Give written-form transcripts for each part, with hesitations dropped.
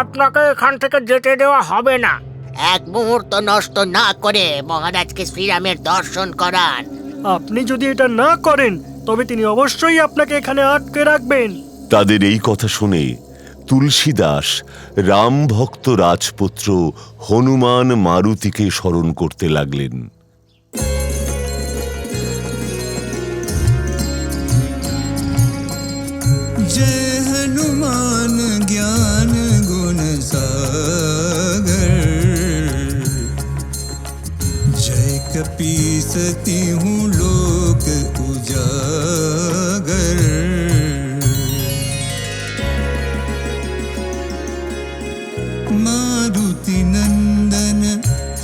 আপনাকে এখান থেকে যেতে দেওয়া হবে না। এক মুহূর্ত নষ্ট না করে মহারাজকে শ্রীরামের দর্শন করান। আপনি যদি এটা না করেন তবে তিনি অবশ্যই আপনাকে এখানে আটকে রাখবেন। তাদের এই কথা শুনে তুলসীদাস রাম ভক্ত রাজপুত্র হনুমান মারুতিকে স্মরণ করতে লাগলেন। जय हनुमान ज्ञान गुण सागर, जय कपीसती हूँ लोक उजागर। मारुति नंदन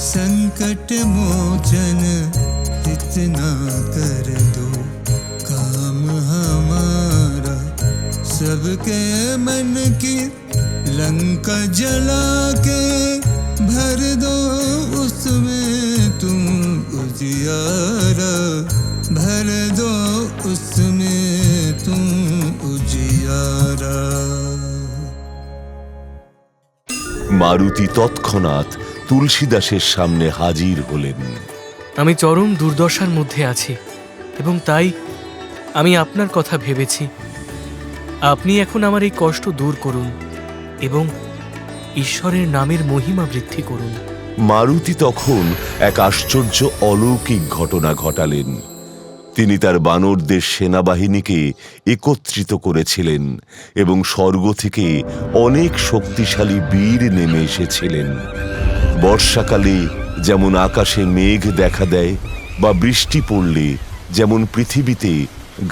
संकट मोचन, इतना कर दो काम हमारा, सबके मन की लंका जला के भर दो उसमें तुम उजियारा, भर दो उसमें तुम उजियारा। মারুতি তৎক্ষণাৎ তুলসীদাসের সামনে হাজির হলেন। আমি চরম দুর্দশার মধ্যে আছি এবং তাই আমি আপনার কথা ভেবেছি। আপনি এখন আমার এই কষ্ট দূর করুন এবং ঈশ্বরের নামের মহিমা বৃদ্ধি করুন। মারুতি তখন এক আশ্চর্য অলৌকিক ঘটনা ঘটালেন। তিনি তার বানরদের সেনাবাহিনীকে একত্রিত করেছিলেন এবং স্বর্গ থেকে অনেক শক্তিশালী বীর নেমে এসেছিলেন। বর্ষাকালে যেমন আকাশে মেঘ দেখা দেয় বা বৃষ্টি পড়লে যেমন পৃথিবীতে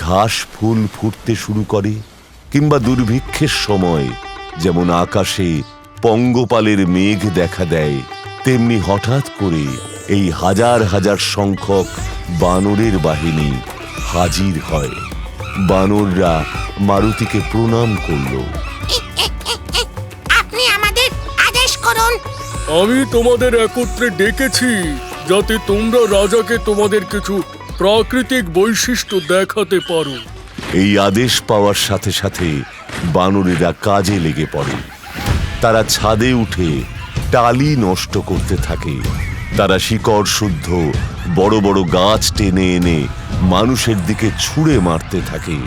ঘাস ফুল ফুটতে শুরু করে, কিংবা দুর্ভিক্ষের সময় যেমন আকাশে পঙ্গপালের মেঘ দেখা দেয়, তেমনি হঠাৎ করে এই হাজার হাজার সংখ্যক বানরের বাহিনী হাজির হয়। বানররা মারুতিকে প্রণাম করল। আপনি আমাদের আদেশ করুন। আমি তোমাদের একত্রে ডেকেছি যাতে তোমরা রাজাকে তোমাদের কিছু প্রাকৃতিক বৈশিষ্ট্য দেখাতে পারো। এই আদেশ পাওয়ার সাথে সাথে বানরেরা কাজে লেগে পড়ে। তারা ছাদে উঠে টালি নষ্ট করতে থাকে। তারা শিকড় শুদ্ধ বড় বড় গাছ টেনে এনে মানুষের দিকে ছুঁড়ে মারতে থাকে।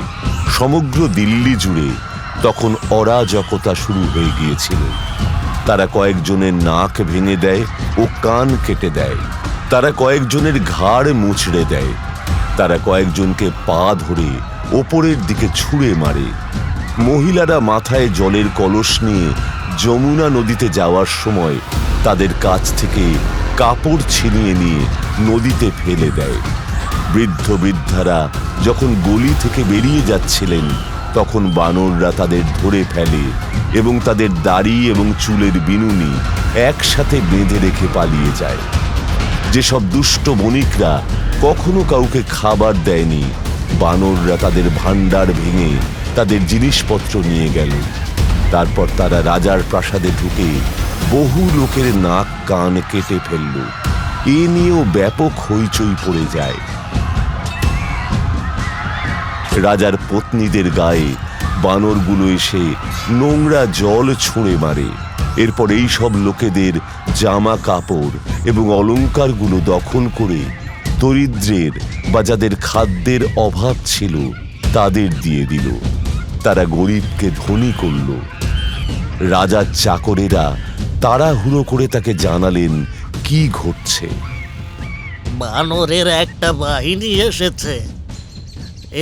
সমগ্র দিল্লি জুড়ে তখন অরাজকতা শুরু হয়ে গিয়েছিল। তারা কয়েকজনের নাক ভেঙে দেয় ও কান কেটে দেয়। তারা কয়েকজনের ঘাড় মুচড়ে দেয়। তারা কয়েকজনকে পা ধরে ওপরের দিকে ছুঁড়ে মারে। মহিলারা মাথায় জলের কলস নিয়ে যমুনা নদীতে যাওয়ার সময় তাদের কাছ থেকে কাপড় ছিনিয়ে নিয়ে নদীতে ফেলে দেয়। বৃদ্ধ বৃদ্ধারা যখন গলি থেকে বেরিয়ে যাচ্ছিলেন তখন বানররা তাদের ধরে ফেলে এবং তাদের দাড়ি এবং চুলের বিনুনি একসাথে বেঁধে রেখে পালিয়ে যায়। যেসব দুষ্ট বণিকরা কখনো কাউকে খাবার দেয়নি, বানররা তাদের ভাণ্ডার ভেঙে তাদের জিনিসপত্র নিয়ে গেল। তারপর তারা রাজার প্রাসাদে ঢুকে বহু লোকের নাক কান কেটে ফেলল। এ নিয়েও ব্যাপক হইচই পড়ে যায়। রাজার পত্নীদের গায়ে বানরগুলো এসে নোংরা জল ছুঁড়ে মারে। এরপর এই সব লোকেদের জামা কাপড় এবং অলংকারগুলো দখল করে দরিদ্রের বা যাদের খাদ্যের অভাব ছিল তাদের দিয়ে দিল। তারা গরিবকে ধনী করল। রাজার চাকরেরা তাড়াহুড়ো করে তাকে জানালেন কি ঘটছে। বানরের একটা বাহিনী এসেছে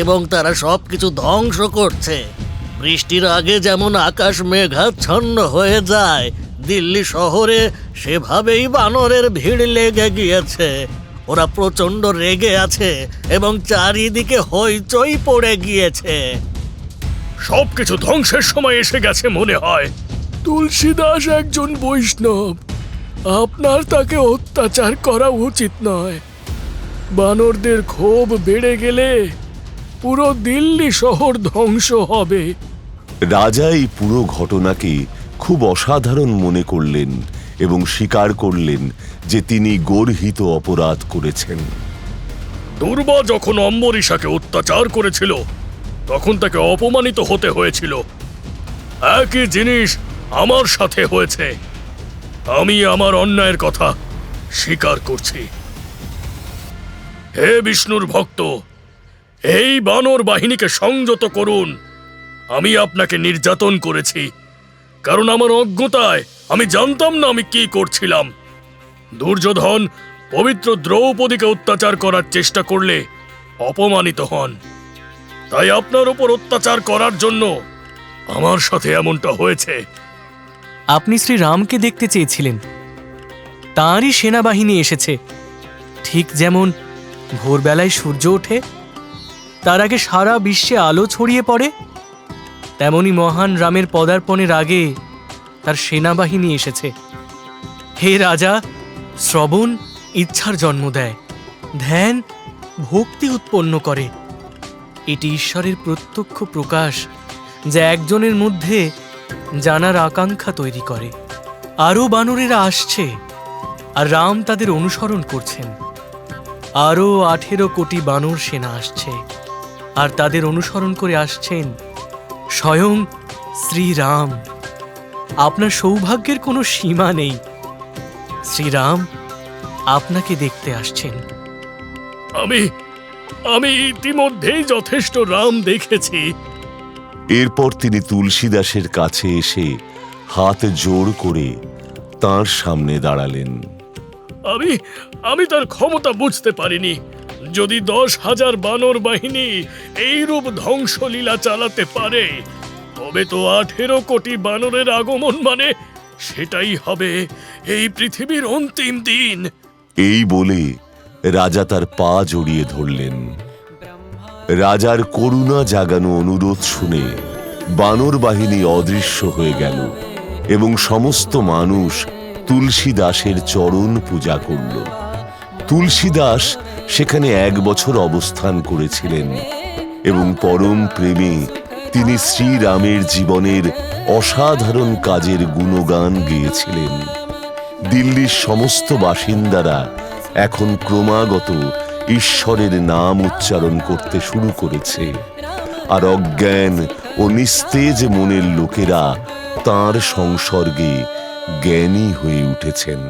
এবং তারা সবকিছু ধ্বংস করছে। বৃষ্টির আগে যেমন আকাশ মেঘাচ্ছন্ন হয়ে যায়, দিল্লি শহরে সেভাবেই বানরের ভিড় লেগে গিয়েছে। ওরা প্রচন্ড রেগে আছে এবং চারিদিকে হইচই পড়ে গিয়েছে। সবকিছু ধ্বংসের সময় এসে গেছে মনে হয়। তুলসীদাস একজন বৈষ্ণব, আপনার তাকে অত্যাচার করা উচিত নয়। বানরদের ক্ষোভ বেড়ে গেলে পুরো দিল্লি শহর ধ্বংস হবে। রাজা এই পুরো ঘটনাকে খুব অসাধারণ মনে করলেন এবং স্বীকার করলেন যে তিনি গর্হিত অপরাধ করেছেন। দুর্বা যখন অম্বরীষাকে অত্যাচার করেছিল তখন তাকে অপমানিত হতে হয়েছিল। একই জিনিস আমার সাথে হয়েছে। আমি আমার অন্যায়ের কথা স্বীকার করছি। হে বিষ্ণুর ভক্ত, এই বানর বাহিনীকে সংযত করুন। আমি আপনাকে নির্যাতন করেছি, কারণ আমার অজ্ঞতায় আমি জানতাম না আমি কি করছিলাম। দুর্যোধন পবিত্র দ্রৌপদীকে অত্যাচার করার চেষ্টা করলে অপমানিত হন, তাই আপনার উপর অত্যাচার করার জন্য আমার সাথে এমনটা হয়েছে। আপনি শ্রীরামকে দেখতে চেয়েছিলেন, তাঁরই সেনাবাহিনী এসেছে। ঠিক যেমন ভোরবেলায় সূর্য ওঠে, তার আগে সারা বিশ্বে আলো ছড়িয়ে পড়ে, তেমনি মহান রামের পদার্পণের আগে তার সেনাবাহিনী এসেছে। হে রাজা, শ্রবণ ইচ্ছার জন্ম দেয়, ধ্যান ভক্তি উৎপন্ন করে। এটি ঈশ্বরের প্রত্যক্ষ প্রকাশ, যা একজনের মধ্যে জানার আকাঙ্ক্ষা তৈরি করে। আরও বানরেরা আসছে, আর রাম তাদের অনুসরণ করছেন। আরও 18 কোটি বানর সেনা আসছে, আর তাদের অনুসরণ করে আসছেন স্বয়ং শ্রীরাম। আপনার সৌভাগ্যের কোনো সীমা নেই। শ্রীরাম আপনাকে দেখতে আসছেন। আমি ইতিমধ্যেই যথেষ্ট রাম দেখেছি। এরপর তিনি তুলসীদাসের কাছে এসে হাত জোড় করে তাঁর সামনে দাঁড়ালেন। আমি তার ক্ষমতা বুঝতে পারিনি। যদি 10,000 বানর বাহিনী এইরূপ ধ্বংসলীলা চালাতে পারে, তবে তো 18 কোটি বানরের আগমন মানে সেটাই হবে এই পৃথিবীর অন্তিম দিন। এই বলে রাজা তার পা জড়িয়ে ধরলেন। রাজার করুণা জাগানো অনুরোধ শুনে বানর বাহিনী অদৃশ্য হয়ে গেল এবং সমস্ত মানুষ তুলসীদাসের চরণ পূজা করল। তুলসীদাস সেখানে 1 বছর অবস্থান করেছিলেন এবং পরম প্রেমে তিনি শ্রীরামের জীবনের অসাধারণ কাজের গুণগান গেয়েছিলেন। দিল্লির সমস্ত বাসিন্দারা এখন ক্রমাগত ঈশ্বরের নাম উচ্চারণ করতে শুরু করেছে, আর অজ্ঞান ও নিস্তেজ মনের লোকেরা তাঁর সংসর্গে জ্ঞানী হয়ে উঠেছেন।